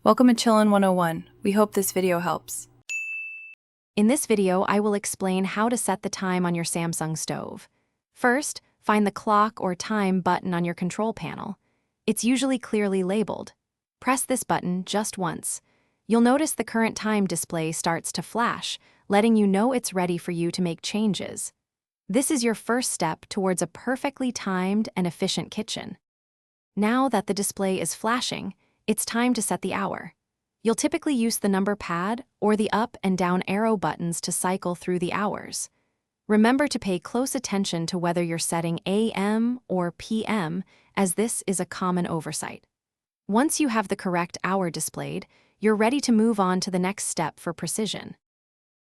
Welcome to Chillin' 101. We hope this video helps. In this video, I will explain how to set the time on your Samsung stove. First, find the clock or time button on your control panel. It's usually clearly labeled. Press this button just once. You'll notice the current time display starts to flash, letting you know it's ready for you to make changes. This is your first step towards a perfectly timed and efficient kitchen. Now that the display is flashing, it's time to set the hour. You'll typically use the number pad or the up and down arrow buttons to cycle through the hours. Remember to pay close attention to whether you're setting AM or PM, as this is a common oversight. Once you have the correct hour displayed, you're ready to move on to the next step for precision.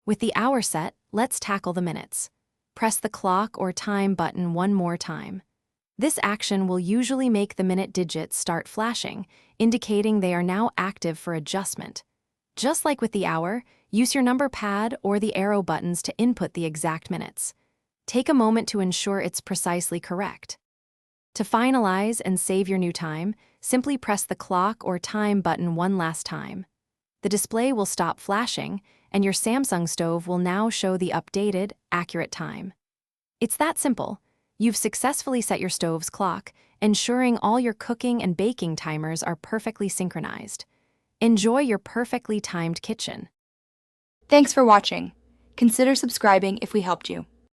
With the hour set, let's tackle the minutes. Press the clock or time button one more time. This action will usually make the minute digits start flashing, indicating they are now active for adjustment. Just like with the hour, use your number pad or the arrow buttons to input the exact minutes. Take a moment to ensure it's precisely correct. To finalize and save your new time, simply press the clock or time button one last time. The display will stop flashing, and your Samsung stove will now show the updated, accurate time. It's that simple. You've successfully set your stove's clock, ensuring all your cooking and baking timers are perfectly synchronized. Enjoy your perfectly timed kitchen. Thanks for watching. Consider subscribing if we helped you.